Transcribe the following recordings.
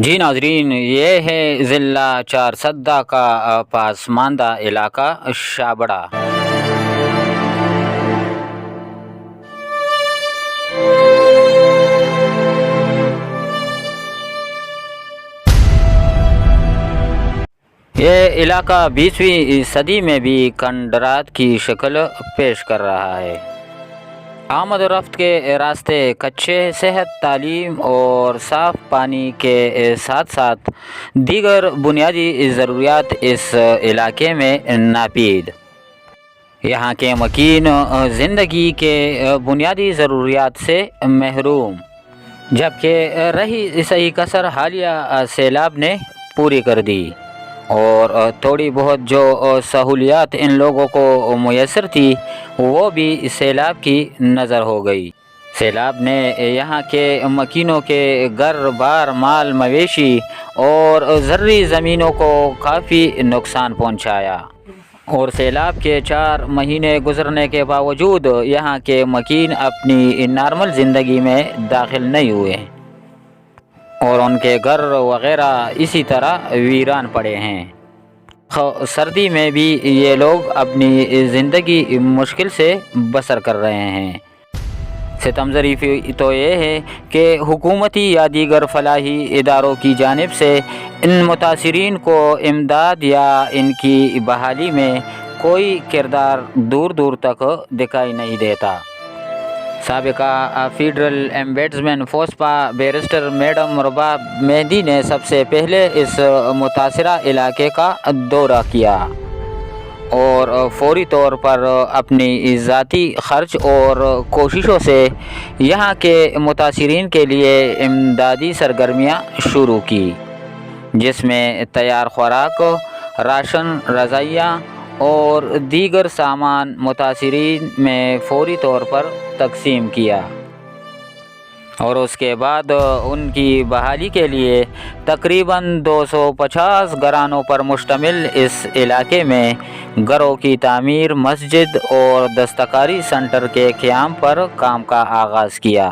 جی ناظرین، یہ ہے ضلع چارسدہ کا پسماندہ علاقہ شابڑہ۔ یہ علاقہ 20ویں صدی میں بھی کنڈرات کی شکل پیش کر رہا ہے۔ آمد و رفت کے راستے کچے، صحت، تعلیم اور صاف پانی کے ساتھ ساتھ دیگر بنیادی ضروریات اس علاقے میں ناپید۔ یہاں کے مکین زندگی کے بنیادی ضروریات سے محروم، جبکہ رہی صحیح کسر حالیہ سیلاب نے پوری کر دی، اور تھوڑی بہت جو سہولیات ان لوگوں کو میسر تھی وہ بھی سیلاب کی نظر ہو گئی۔ سیلاب نے یہاں کے مکینوں کے گھر بار، مال مویشی اور زرعی زمینوں کو کافی نقصان پہنچایا، اور سیلاب کے 4 مہینے گزرنے کے باوجود یہاں کے مکین اپنی نارمل زندگی میں داخل نہیں ہوئے، اور ان کے گھر وغیرہ اسی طرح ویران پڑے ہیں۔ سردی میں بھی یہ لوگ اپنی زندگی مشکل سے بسر کر رہے ہیں۔ ستم ظریفی تو یہ ہے کہ حکومتی یا دیگر فلاحی اداروں کی جانب سے ان متاثرین کو امداد یا ان کی بحالی میں کوئی کردار دور دور تک دکھائی نہیں دیتا۔ سابقہ فیڈرل ایمبیڈسمین فوسپا بیرسٹر میڈم رباب مہدی نے سب سے پہلے اس متاثرہ علاقے کا دورہ کیا اور فوری طور پر اپنی ذاتی خرچ اور کوششوں سے یہاں کے متاثرین کے لیے امدادی سرگرمیاں شروع کی، جس میں تیار خوراک، راشن، رضائیہ اور دیگر سامان متاثرین میں فوری طور پر تقسیم کیا، اور اس کے بعد ان کی بحالی کے لیے تقریباً 250 گھرانوں پر مشتمل اس علاقے میں گھروں کی تعمیر، مسجد اور دستکاری سینٹر کے قیام پر کام کا آغاز کیا،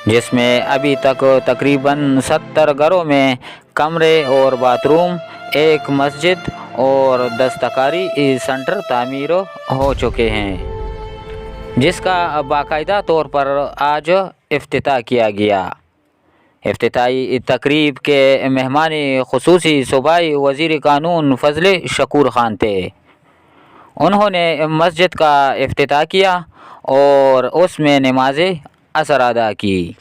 جس میں ابھی تک تقریباً 70 گھروں میں کمرے اور باتھ روم، 1 مسجد اور دستکاری سینٹر تعمیر ہو چکے ہیں، جس کا باقاعدہ طور پر آج افتتاح کیا گیا۔ افتتاحی تقریب کے مہمان خصوصی صوبائی وزیر قانون فضل شکور خان تھے۔ انہوں نے مسجد کا افتتاح کیا اور اس میں نماز عصر ادا کی۔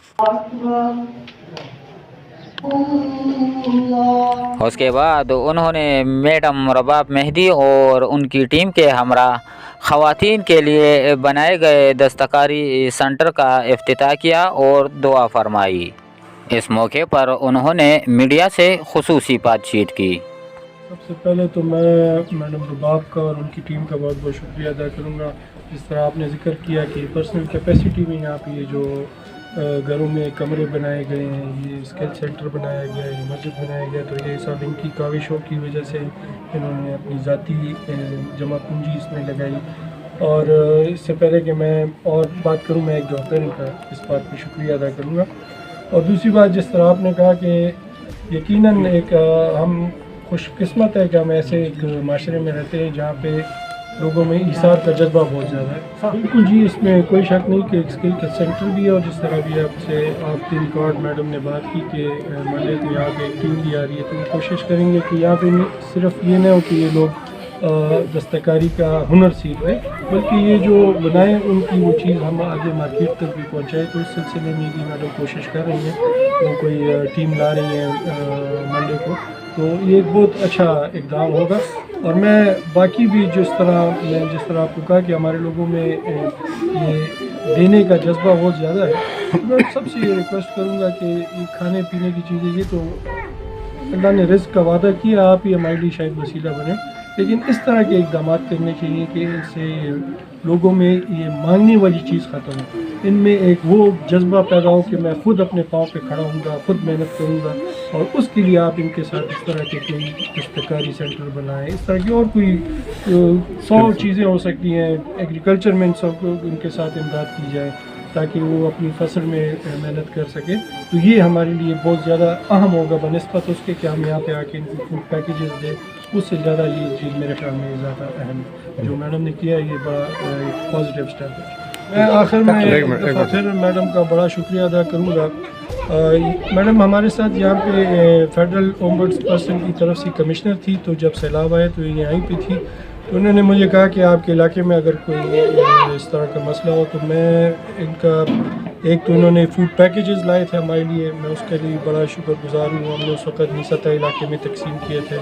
اس کے بعد انہوں نے میڈم رباب مہدی اور ان کی ٹیم کے ہمراہ خواتین کے لیے بنائے گئے دستکاری سینٹر کا افتتاح کیا اور دعا فرمائی۔ اس موقع پر انہوں نے میڈیا سے خصوصی بات چیت کی۔ سب سے پہلے تو میں میڈم رباب کا اور ان کی ٹیم کا بہت بہت شکریہ ادا کروں گا۔ جس طرح آپ نے ذکر کیا کہ پرسنل کیپیسٹی میں یہاں پہ یہ جو گھروں میں کمرے بنائے گئے ہیں، یہ اسکل سینٹر بنایا گیا ہے، یہ مسجد بنایا گیا، تو یہ سب ان کی کاوشوں کی وجہ سے انہوں نے اپنی ذاتی جمع پونجی اس میں لگائی۔ اور اس سے پہلے کہ میں اور بات کروں، میں ایک ڈاکٹر کا اس بات پہ شکریہ ادا کروں گا۔ اور دوسری بات، جس طرح آپ نے کہا کہ یقیناً ایک ہم خوش قسمت ہے کہ ہم ایسے ایک معاشرے میں رہتے ہیں جہاں پہ لوگوں میں ایثار کا جذبہ بہت زیادہ ہے۔ بالکل جی، اس میں کوئی شک نہیں کہ ایک اسکل کا سینٹر بھی ہے، اور جس طرح بھی آپ کی ریکارڈ میڈم نے بات کی کہ منڈے کو یہاں پہ ایک ٹیم بھی آ رہی ہے، تو کوشش کریں گے کہ یہاں پہ صرف یہ نہ ہو کہ یہ لوگ دستکاری کا ہنر سیکھ رہے، بلکہ یہ جو بنائیں ان کی وہ چیز ہم آگے مارکیٹ تک بھی پہنچائیں۔ تو اس سلسلے میں بھی میڈم کوشش کر رہی ہیں، وہ کوئی ٹیم لا رہی ہیں منڈے کو، تو یہ ایک بہت اچھا اقدام ہوگا۔ اور میں باقی بھی جس طرح آپ کو کہا کہ ہمارے لوگوں میں یہ دینے کا جذبہ بہت زیادہ ہے، میں سب سے یہ ریکویسٹ کروں گا کہ یہ کھانے پینے کی چیزیں، یہ تو اللہ نے رزق کا وعدہ کیا، آپ ہی ہمارے لیے شاید وسیلہ بنے، لیکن اس طرح کے اقدامات کرنے چاہیے کہ اس سے لوگوں میں یہ مانگنے والی چیز ختم ہو، ان میں ایک وہ جذبہ پیدا ہو کہ میں خود اپنے پاؤں پہ کھڑا ہوں گا، خود محنت کروں گا، اور اس کے لیے آپ ان کے ساتھ اس طرح کے کوئی دستکاری سینٹر بنائیں، اس طرح کی اور کوئی 100 چیزیں ہو سکتی ہیں، ایگریکلچر میں ان کے ساتھ امداد کی جائے، تاکہ وہ اپنی فصل میں محنت کر سکے. تو یہ ہمارے لیے بہت زیادہ اہم ہوگا بنسبت اس کے کہ ہم یہاں پہ آ کے ان کو فوڈ پیکیجز دیں. اس سے زیادہ یہ چیز میرے خیال میں زیادہ اہم ہے. جو میڈم نے کیا یہ بڑا ایک پازیٹیو اسٹیپ ہے. میں آخر میں ایک دفعہ پھر میڈم کا بڑا شکریہ ادا کروں گا. میڈم ہمارے ساتھ یہاں پہ فیڈرل اومبڈس پرسن کی طرف سے کمشنر تھی, تو جب سیلاب آئے تو یہ یہیں پہ تھی. تو انہوں نے مجھے کہا کہ آپ کے علاقے میں اگر کوئی اس طرح کا مسئلہ ہو تو میں ان کا ایک تو انہوں نے فوڈ پیکیجز لائے تھے ہمارے لیے, میں اس کے لیے بڑا شکر گزار ہوں. ہم نے اس وقت 20 علاقے میں تقسیم کیے تھے.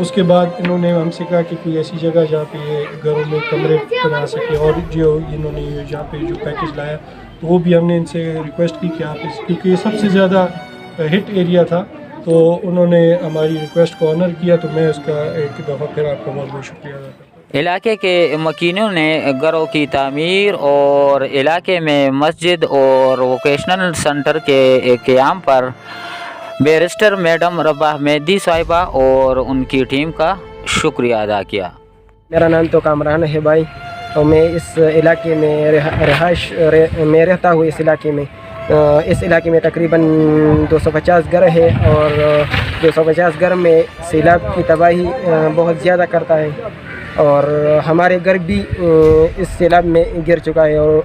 اس کے بعد انہوں نے ہم سے کہا کہ کوئی ایسی جگہ جہاں پہ یہ گھروں میں کمرے بنا سکے, اور جو انہوں نے جہاں پہ جو پیکیج لایا تو وہ بھی ہم نے ان سے ریکویسٹ کی کہ آپ کیونکہ یہ سب سے زیادہ ہٹ ایریا تھا تو انہوں نے ہماری ریکویسٹ کو آنر کیا. تو میں اس کا ایک دفعہ پھر آپ کا بہت بہت شکریہ ادا کرتا ہوں. علاقے کے مکینوں نے گھروں کی تعمیر اور علاقے میں مسجد اور ووکیشنل سینٹر کے قیام پر بیرسٹر میڈم رباح مہدی صاحبہ اور ان کی ٹیم کا شکریہ ادا کیا. میرا نام تو کامران ہے بھائی, اور میں اس علاقے میں رہائش میں رہتا ہوں. اس علاقے میں تقریباً 250 گھر ہے, اور 250 گھر میں سیلاب کی تباہی بہت زیادہ کرتا ہے, اور ہمارے گھر بھی اس سیلاب میں گر چکا ہے. اور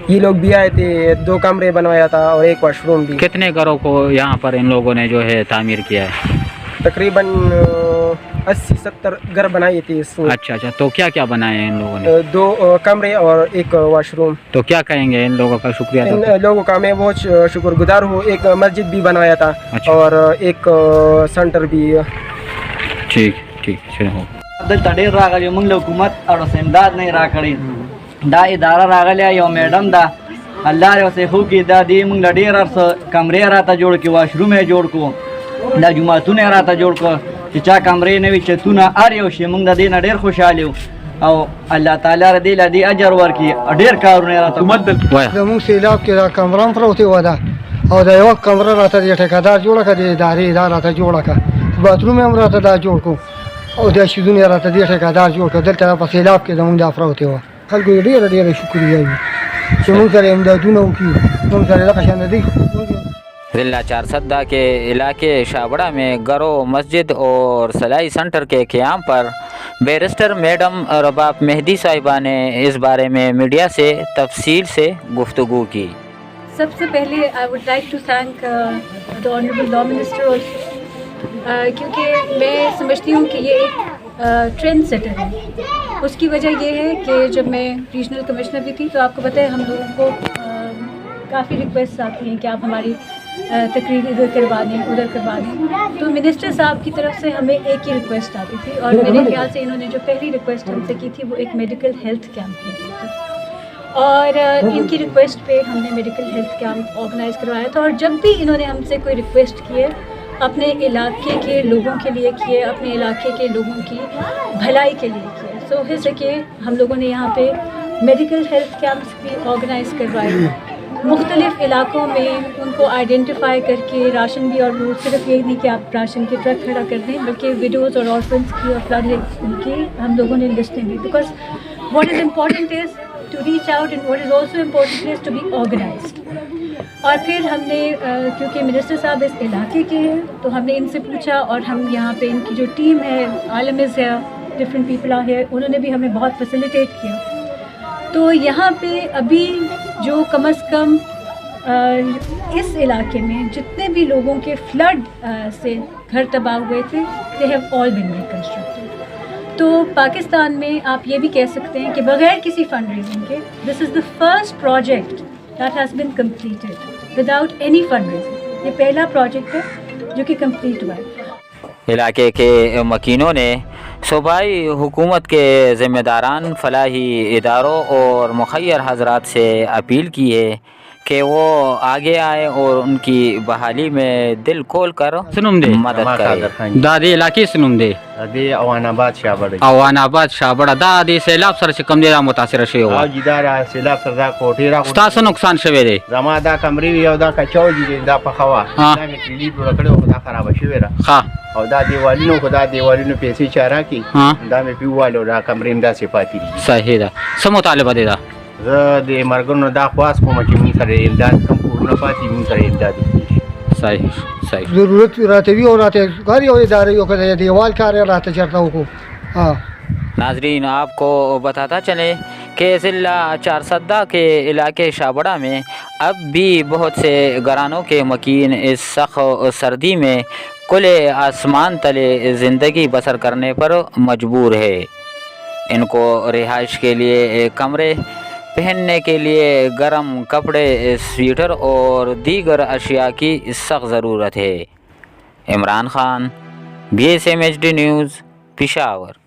یہ لوگ بھی آئے تھے, 2 کمرے بنوایا تھا اور 1 واش روم بھی. کتنے گھروں کو یہاں پر ان لوگوں نے جو ہے تعمیر کیا ہے؟ تقریباً 80-70 گھر بنائے تھے اس میں. اچھا, تو کیا کیا بنائے ہیں ان لوگوں نے؟ 2 کمرے اور 1 واش روم. تو کیا کہیں گے ان لوگوں کا شکریہ؟ ان لوگوں کا میں بہت شکر گزار ہوں. ایک مسجد بھی بنوایا تھا اور ایک سینٹر بھی. ٹھیک چلو. دلته ډېر راغلی موږ له حکومت اړوس امداد نه راکړی. دا اداره راغلی یو میډم ده, الله دې ورسې ښه کړي. دا دې موږ له ډېر څه کمرې راته جوړ کړي, واشروم یې جوړ کړو, دا جوماتونه یې راته جوړ کړو چې چا کمرې نه وي, چتونه هر یو شی. موږ د دې نه ډېر خوشحال یو او الله تعالی دې له دې اجر ورکړي. ډېر کارونه یې راته زموږ سیلاب کې دا کمره هم پروتې وه ده, او د یوه کمره راته د ټیکهدار جوړه کړه, د ادارې دا راته جوړه کړه, باتروم هم راته دا جوړ کړو, او دا شیزونه یې راته دې ټیکهدار جوړ کړه. دلته په سیلاب کې زموږ دا پروتې وه. خلکو یې ډېره شکریه وي چې موږ سره امدادونه وکړي, موږ سره دغه شان دی. ضلع چارسدہ کے علاقے شابڑہ میں گھروں, مسجد اور سلائی سینٹر کے قیام پر بیرسٹر میڈم رباح مہدی صاحبہ نے اس بارے میں میڈیا سے تفصیل سے گفتگو کی. سب سے پہلے I would like to thank the honourable law minister also, کیونکہ میں سمجھتی ہوں کہ یہ ایک ٹرینڈ سیٹر ہے. اس کی وجہ یہ ہے کہ جب میں ریجنل کمشنر بھی تھی تو آپ کو پتہ ہے ہم لوگوں کو کافی ریکویسٹ آتی ہیں کہ آپ ہماری تقریر ادھر کروا دیں, ادھر کروا دیں. تو منسٹر صاحب کی طرف سے ہمیں ایک ہی ریکویسٹ آتی تھی, اور میرے خیال سے انہوں نے جو پہلی ریکویسٹ ہم سے کی تھی وہ ایک میڈیکل ہیلتھ کیمپ کی تھی, اور ان کی ریکویسٹ پہ ہم نے میڈیکل ہیلتھ کیمپ آرگنائز کروایا تھا. اور جب بھی انہوں نے ہم سے کوئی ریکویسٹ کی ہے اپنے علاقے کے لوگوں کے لیے کیے, اپنے علاقے کے لوگوں کی بھلائی کے لیے کیے. سو ہو سکے ہم لوگوں نے یہاں پہ میڈیکل ہیلتھ کیمپس بھی آرگنائز کروائے مختلف علاقوں میں, ان کو آئیڈینٹیفائی کر کے راشن بھی. اور وہ صرف یہی نہیں کہ آپ راشن کے ٹرک کھڑا کر دیں, بلکہ ویڈوز اور آرفنس کی اور فلڈ ان کی ہم لوگوں نے لسٹیں دی. Because what is important is to reach out, and what is also important is to be organised. اور پھر ہم نے کیونکہ منسٹر صاحب اس علاقے کے ہیں تو ہم نے ان سے پوچھا, اور ہم یہاں پہ ان کی جو ٹیم ہے, عالمز ہے, ڈفرینٹ پیپل آ ہے, انہوں نے بھی ہمیں بہت فیسیلیٹیٹ کیا. تو یہاں پہ ابھی جو کم از کم اس علاقے میں جتنے بھی لوگوں کے فلڈ سے گھر تباہ ہوئے تھے, دے ہیو آل بین ریکنسٹرکٹیڈ. تو پاکستان میں آپ یہ بھی کہہ سکتے ہیں کہ بغیر کسی فنڈ ریزنگ کے this is the first project that has been completed without any fund raising. یہ پہلا پروجیکٹ ہے جو کہ کمپلیٹ ہوا ہے. علاقے کے مکینوں نے صوبائی حکومت کے ذمہ داران, فلاحی اداروں اور مخیر حضرات سے اپیل کی ہے کہ وہ آگے آئے اور ان کی بحالی میں دل کھول کر مدد کرے. دادی علاقے سے نوم دے دی اوان آباد شابړ اوان آباد شابړ دا د سیلاب سره کم دی متاثر شوی او و. جدار سیلاب سره دا کوټی را تاسو نقصان شوی دی؟ زما دا کمرې یو دا کچاو دي دا په خوا دا مې کلی جوړ کړو دا خراب شوی را. ها او دا دیوالونو خدا دیوالونو پیسې چارا کی دا مې پیوالو دا کمرې دا صفاتی دي. صحیح ده. سم مطالبه دی دا زه د مرګونو دا خواست کوم چې موږ سره امداد کم کورونه پاتې موږ سره امداد وکړي. صحیح صحیح. ضرورت راته وي او راته هر یو ادارې یو که د دیوال کار یې راته چېرته وکړو. ناظرین آپ کو بتاتا چلیں کہ ضلع چارسدہ کے علاقے شابڑہ میں اب بھی بہت سے گھرانوں کے مکین اس سخت سردی میں کھلے آسمان تلے زندگی بسر کرنے پر مجبور ہے. ان کو رہائش کے لیے کمرے، پہننے کے لیے گرم کپڑے، سویٹر اور دیگر اشیاء کی سخت ضرورت ہے. Imran Khan, BSMHD news, Peshawar.